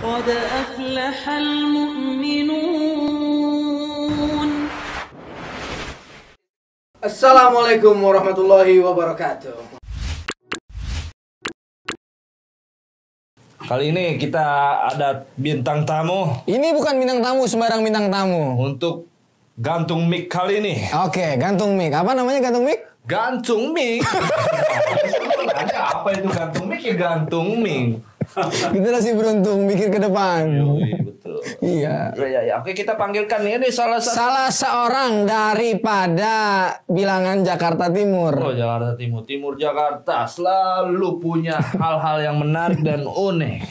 قد أفلح المؤمنون. Assalamualaikum warahmatullahi wabarakatuh. Kali ini kita ada bintang tamu Ini bukan bintang tamu, sembarang bintang tamu. untuk gantung mic kali ini. Oke, gantung mic. Apa namanya gantung mic? Gantung mic. Nanya apa itu gantung mic ya gantung mic. Kita masih beruntung mikir ke depan. Betul. Iya. Ya. Oke, kita panggilkan ini salah satu. Salah seorang daripada bilangan Jakarta Timur. Oh, Jakarta Timur, Timur Jakarta selalu punya hal-hal yang menarik dan unik.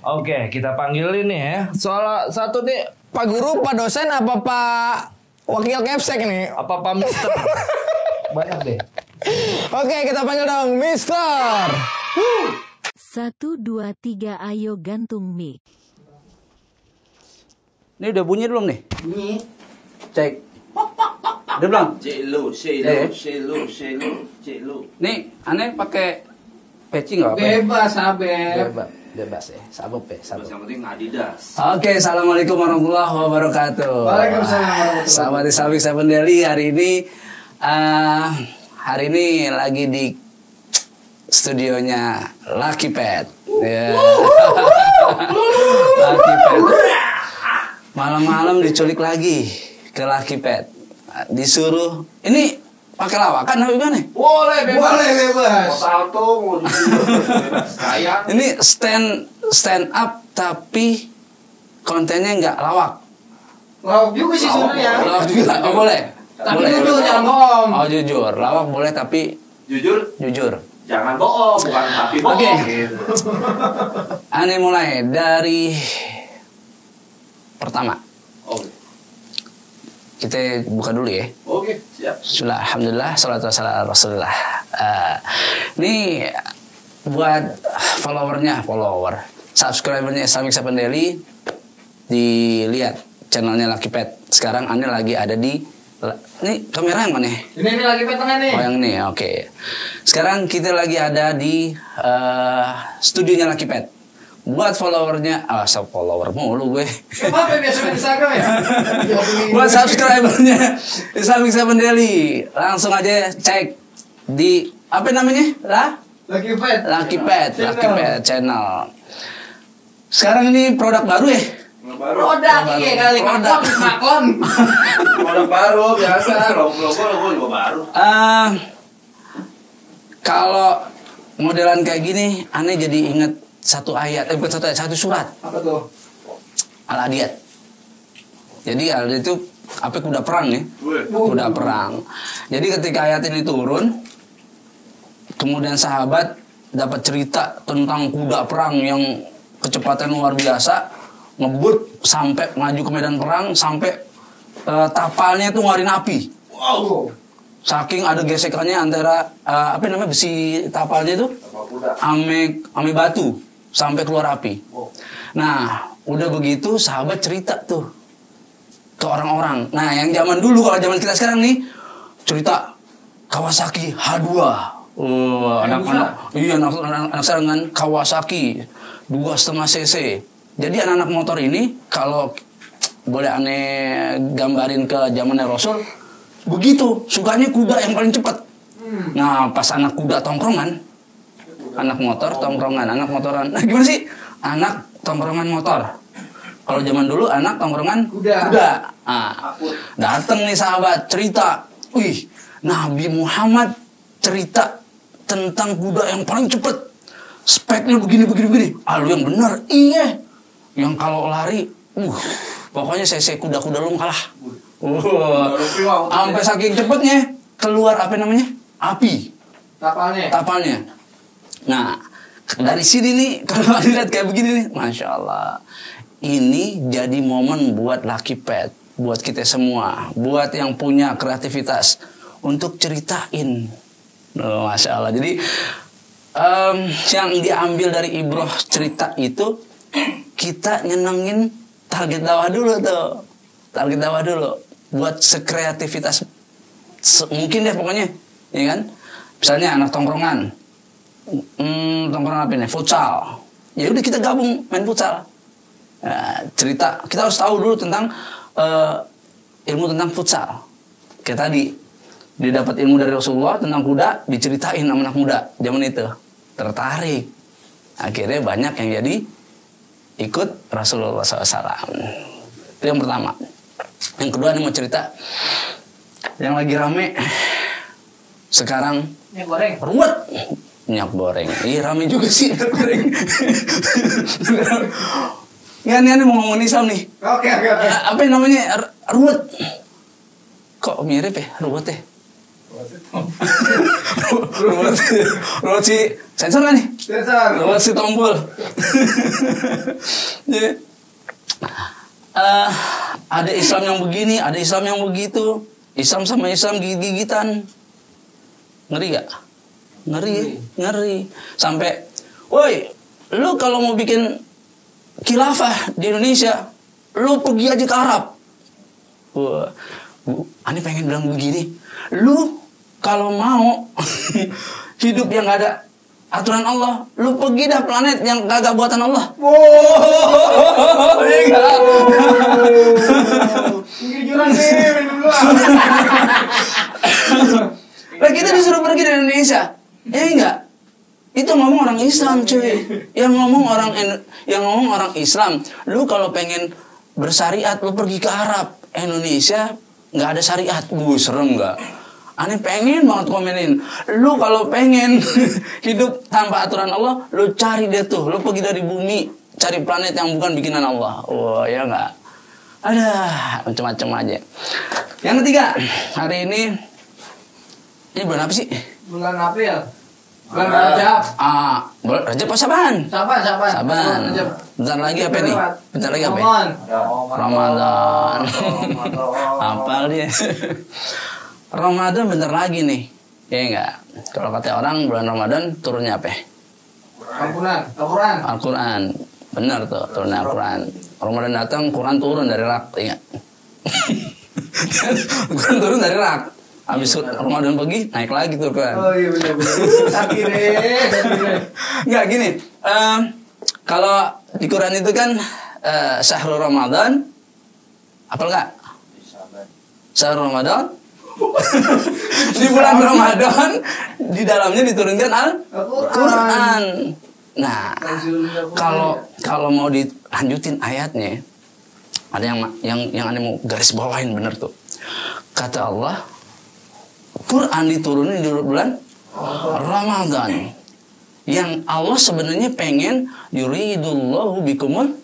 Oke, kita panggil ini ya. Salah satu nih, Pak Guru, Pak dosen, apa Pak Wakil Kepsek nih? apa Pak Mister? Banyak deh. Oke, kita panggil dong Mister. 1, 2, 3, ayo gantung mic. Ini udah bunyi belum nih? Bunyi. Cek. Udah belum? Celo. Nih, aneh pakai peci nggak apa? Bebas, Abel. Bebas ya. Sabuk ya, sabuk. Yang penting Adidas. Oke, assalamualaikum warahmatullahi wabarakatuh. Waalaikumsalam warahmatullahi Sahabat Islamik saya Pendeli, hari ini lagi di studionya Lucky Pet. Ya. Lucky Pet. Malam-malam diculik lagi ke Lucky Pet. Disuruh ini pakai lawakan apa gimana? Boleh bebas. Boleh bebas. Mau salto, mau bebas. Kayak Ini stand up tapi kontennya nggak lawak. Lawak juga sih sebenarnya. Lawak juga, oh boleh. Tapi Boleh. jujur, jangan bohong. Oh jujur, lawak boleh tapi jujur, jujur. jangan bohong, bukan tapi bohong. Oke. Gitu. Aneh mulai dari pertama. Oke. Kita buka dulu ya. Oke, siap. Bismillah, alhamdulillah, salatu wassalamu ala rasulillah. Ini buat follower, subscribernya Islamik Sapan Daily, dilihat channelnya Lucky Pet. Sekarang Anda lagi ada di, ini kamera yang mana? Ini lagi tengah nih. Oh yang ini, oke. Sekarang kita lagi ada di studionya Lucky Pet. Buat followernya, follower mulu gue. Apa biasa di Instagram ya? Buat subscribernya Islamik Sapan Daily, langsung aja cek di apa namanya? Lucky Pet. Lucky Pet channel. Sekarang ini produk baru ya? Produk iya kali. Maklon. Produk baru biasa, logo juga baru. Kalau modelan kayak gini, aneh jadi inget satu ayat, bukan satu ayat, satu surat. Apa tuh? Al-Adiyat. Jadi Al-Adiyat itu apa kuda perang nih? Kuda perang. Jadi ketika ayat ini turun, kemudian sahabat dapat cerita tentang kuda perang yang kecepatan luar biasa, ngebut sampai maju ke medan perang, sampai tapalnya itu ngeluarin api. Wow. Saking ada gesekannya antara apa namanya besi tapalnya itu ame batu sampai keluar api. Nah, udah begitu sahabat cerita tuh ke orang-orang. Nah, yang zaman dulu, kalau zaman kita sekarang nih cerita Kawasaki H2. Anak-anak sekarang kan Kawasaki 2,5 cc. Jadi anak-anak motor ini kalau boleh aneh gambarin ke zamannya Rasul, begitu sukanya kuda yang paling cepat. Nah, pas anak kuda tongkrongan, anak motor tongkrongan, anak motoran. Nah, gimana sih? Anak tongkrongan motor. Kalau zaman dulu anak tongkrongan kuda. Nah, datang nih sahabat cerita, wih, Nabi Muhammad cerita tentang kuda yang paling cepat. Speknya begini. Lu yang benar. Iya. Yang kalau lari, pokoknya cc kuda-kuda lu kalah. Sampai saking cepatnya keluar apa namanya? Api. Tapalnya. Nah, dari sini nih kalau lihat kayak begini nih, masya Allah, ini jadi momen buat Lucky Pet, buat kita semua, buat yang punya kreativitas untuk ceritain. Masya Allah. Jadi yang diambil dari ibroh cerita itu, kita nyenengin target dakwah dulu tuh, buat sekreativitas mungkin deh pokoknya, ya kan? Misalnya anak tongkrongan, tongkrongan apa nih? Futsal. Ya udah kita gabung main futsal. Nah, cerita kita harus tahu dulu tentang ilmu tentang futsal. Kayak tadi dia dapat ilmu dari Rasulullah tentang kuda, diceritain sama anak muda zaman itu, tertarik. Akhirnya banyak yang jadi ikut Rasulullah SAW. Itu yang pertama. Yang kedua nih mau cerita yang lagi rame sekarang. Minyak goreng. Ruwet. Minyak goreng. Iya rame juga sih minyak goreng. Ini mau ngomongin Islam nih. Oke. Apa yang namanya ruwet? Kok mirip ya ruwet ya? Ruwet si sensor kan nih? Sensor. Ruwet si tombol. Jadi, ada Islam yang begini, ada Islam yang begitu. Islam sama Islam gigit-gigitan. Ngeri gak? Ngeri. Sampai, woi, lu kalau mau bikin khilafah di Indonesia, lu pergi aja ke Arab. Wah, Ani pengen bilang begini, lu kalau mau hidup yang gak ada aturan Allah, lu pergi dah planet yang kagak buatan Allah. Ini jurang nih, minum dulu. Lah kita disuruh pergi dari Indonesia, ya enggak? Itu ngomong orang Islam cuy, yang ngomong orang Islam. Lu kalau pengen bersyariat, lu pergi ke Arab. Indonesia nggak ada syariat, serem nggak? Aneh pengen banget komenin. Lu kalau pengen hidup tanpa aturan Allah, lu cari deh tuh. Lu pergi dari bumi, cari planet yang bukan bikinan Allah. Wah, ya nggak? Ada macam-macam aja. Yang ketiga, hari ini bulan apa sih? Bulan April. Bulan Rajab. Bulan Rajab apa Saban? Saban. Bentar lagi apa nih? Ramadan. Apal dia. Ramadan bentar lagi nih. Ya enggak? Kalau kata orang bulan Ramadan turunnya apa? Al-Quran. Benar tuh, turunnya Al-Quran. Ramadan datang, Quran turun dari rak, ingat. Quran turun dari rak. Habis Ramadan pergi, naik lagi tuh Quran. Oh iya benar. Sakit deh. Enggak gini. Kalau di Quran itu kan Syahrul Ramadan, apa enggak? Syahrul Ramadan. Di bulan Ramadan di dalamnya diturunkan Al-Quran. Nah, kalau mau dilanjutin ayatnya, ada yang aneh mau garis bawahin bener tuh. Kata Allah, Quran diturunin di bulan Ramadan. Yang Allah sebenarnya pengen yuridullahu bikumul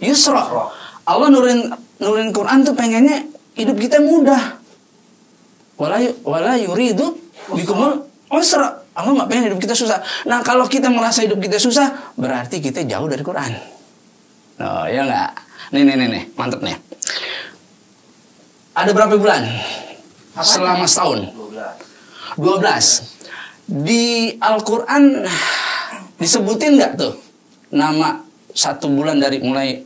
yusra. Allah nurunin Quran tuh pengennya hidup kita mudah. Wala yuridu bikumul usra. Allah nggak pengen hidup kita susah. Nah kalau kita merasa hidup kita susah, berarti kita jauh dari Quran. Oh ya nggak? Nih, mantep nih. Ada berapa bulan? Selama setahun. 12. Di Al-Quran disebutin nggak tuh nama satu bulan dari mulai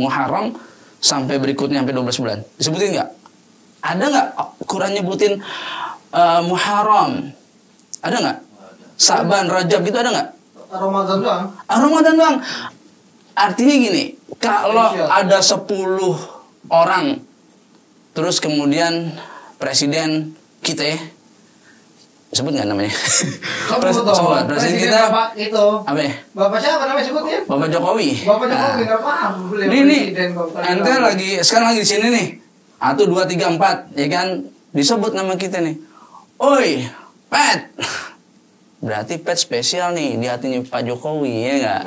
Muharram sampai berikutnya sampai 12 bulan? Disebutin nggak? Ada nggak Quran nyebutin Muharram? Ada nggak? Saban, Rajab gitu ada nggak? Ramadan doang. Artinya gini, kalau ada 10 orang, terus kemudian presiden kita ya, sebut nggak namanya? Presiden kita Bapak itu. apa ya? Bapak siapa namanya sebutnya? Bapak Jokowi. Nggak paham. Ini ente sekarang lagi di sini nih. 1, 2, 3, 4 ya kan, disebut nama kita nih. Oi, Pet. Berarti Pet spesial nih di hatinya Pak Jokowi ya nggak?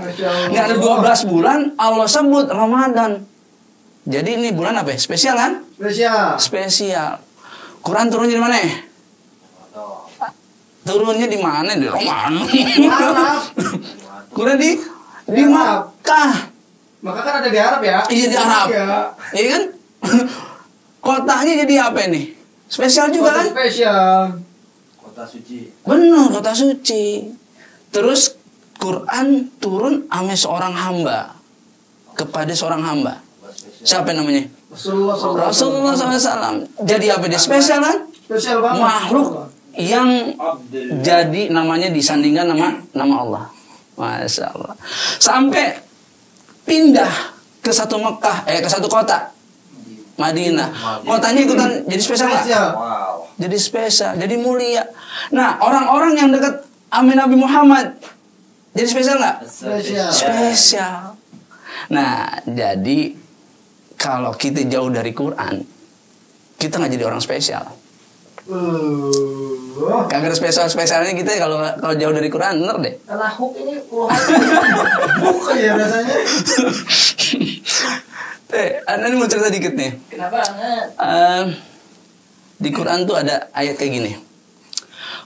Ini ada 12 bulan Allah sebut Ramadan. Jadi ini bulan apa ya? Spesial kan? Spesial. Quran turunnya di mana? Turunnya di mana? Di Ramadan. Quran di Makkah. Makkah kan ada di Arab ya? Iya di Arab. Iya kan? Kotanya jadi apa nih? Spesial juga kan? Spesial. Kota suci. Benar, kota suci. Terus Quran turun sama seorang hamba. Kepada seorang hamba. Siapa namanya? Rasulullah SAW. Jadi apa dia? Spesial kan? Spesial banget. Makhluk yang jadi namanya disandingkan nama Allah. Masya Allah. Sampai pindah ke satu Mekah, ke satu kota, Madinah. Kotanya ikutan jadi spesial nggak? Jadi spesial, jadi mulia. Nah, orang-orang yang dekat sama Nabi Muhammad jadi spesial nggak? Spesial. Nah, jadi kalau kita jauh dari Quran, kita nggak jadi orang spesial. Kagak ada spesialnya kita kalau jauh dari Quran, bener deh. Lahuk ini puluhan. Bukan ya rasanya. Anda ini mau cerita dikit nih. Kenapa? Di Quran tuh ada ayat kayak gini.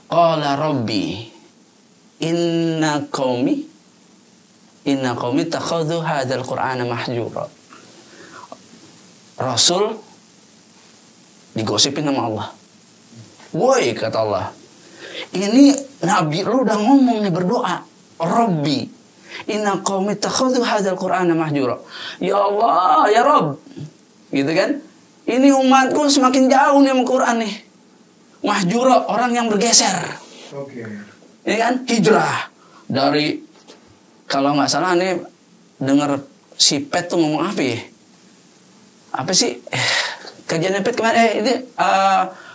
Qala Rabbi inna qaumi takhadhu hadzal Qur'ana mahjura. Rasul digosipin sama Allah. Woi, kata Allah, ini Nabi lu udah ngomong nih, berdoa, Rabbi inna qaumi takhadhu hadzal Qur'ana mahjura. Ya Allah, ya Rabb, gitu kan? Ini umatku semakin jauh nih sama Quran nih. Mahjura, orang yang bergeser. Oke. Ini kan hijrah dari, kalau nggak salah nih dengar si Pet tuh ngomong apa ya? Apa sih? Kajiannya Pet kemarin ini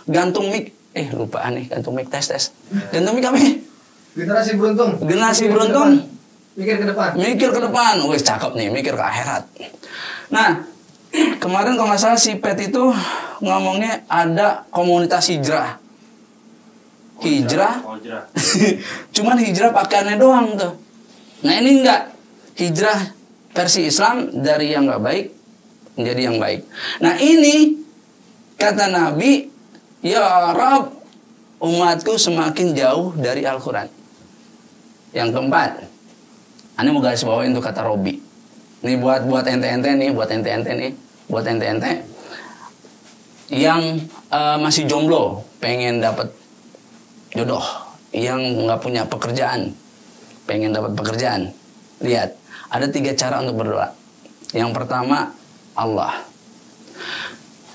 gantung mic. Lupa nih, gantung mic, tes. Gantung mic apa ya? Generasi beruntung. Generasi beruntung. Mikir ke depan. Mikir ke depan. Wih, cakep nih, mikir ke akhirat. Nah, kemarin kalau nggak salah si Pet itu ngomongnya ada komunitas hijrah. Hijrah. Cuman hijrah pakaiannya doang tuh. Nah, ini enggak. Hijrah versi Islam dari yang nggak baik menjadi yang baik. Nah, ini kata Nabi, ya Rabb, umatku semakin jauh dari Al-Quran. Yang keempat, Ane mau garis bawain tuh kata Robi. Ini buat ente-ente nih, buat ente-ente yang masih jomblo, pengen dapat jodoh, yang nggak punya pekerjaan, pengen dapat pekerjaan. Lihat, ada 3 cara untuk berdoa. Yang pertama, Allah.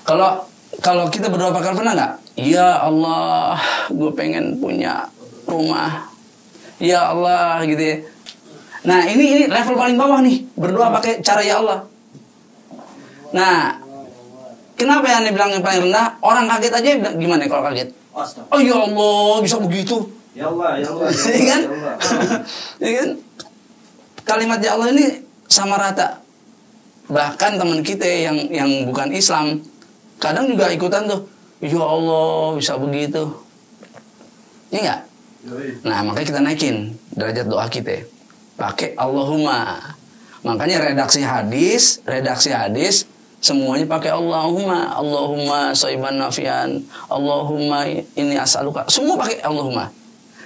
Kalau kita berdoa pakai pernah nggak? Ya Allah, gue pengen punya rumah. Ya Allah, gitu ya. Nah, ini level paling bawah nih, berdoa pakai cara ya Allah. Nah, kenapa ya nih bilang yang paling rendah? Orang kaget aja gimana kalau kaget? Oh ya Allah, bisa begitu? Ya Allah, ya Allah. Iya kan? Iya kan? Kalimat ya Allah ini sama rata. Bahkan teman kita yang bukan Islam kadang juga ikutan tuh. Ya Allah, bisa begitu. Iya enggak? Nah, makanya kita naikin derajat doa kita. Pakai Allahumma. Makanya redaksi hadis semuanya pakai Allahumma shayban nafian, Allahumma ini as'aluka. Semua pakai Allahumma.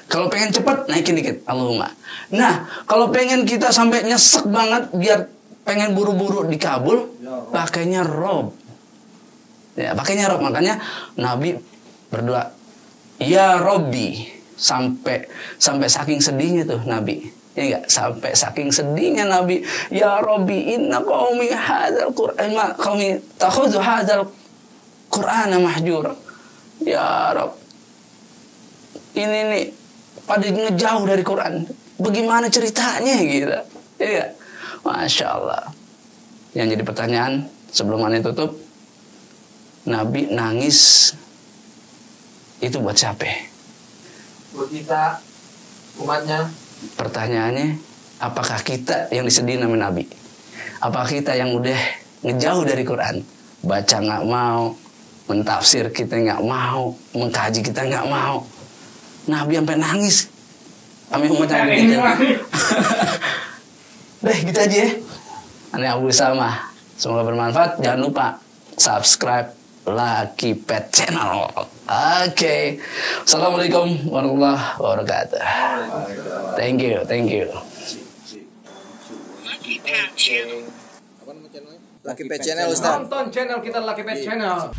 Kalau pengen cepat naikin dikit Allahumma. Nah, kalau pengen kita sampai nyesek banget biar pengen buru-buru dikabul, pakainya Rob. Ya, pakainya Rob. Makanya Nabi berdoa, ya Robbi, sampai saking sedihnya tuh Nabi. Ya enggak, sampai saking sedihnya Nabi, ya Robbi inna qaumi hadzal Qur'an qaumi takhudhu hadzal Qur'ana mahjura. Ya Rob, ini nih pada ngejauh dari Quran. Bagaimana ceritanya gitu? Ya, Masya Allah. Yang jadi pertanyaan sebelum Ane tutup, Nabi nangis itu buat siapa? Buat kita, umatnya. Pertanyaannya, apakah kita yang disedihin sama Nabi? Apakah kita yang udah ngejauh dari Quran? Baca nggak mau, mentafsir kita nggak mau, mengkaji kita nggak mau. Nabi sampai nangis. Kami umatnya gitu. Deh, gitu aja ya. Ane Abu Sama. Semoga bermanfaat. Jangan lupa subscribe Lucky Pet Channel. Oke. Assalamualaikum warahmatullahi wabarakatuh. Thank you. Lucky Pet Channel Ustaz. Tonton channel kita Lucky Pet Channel.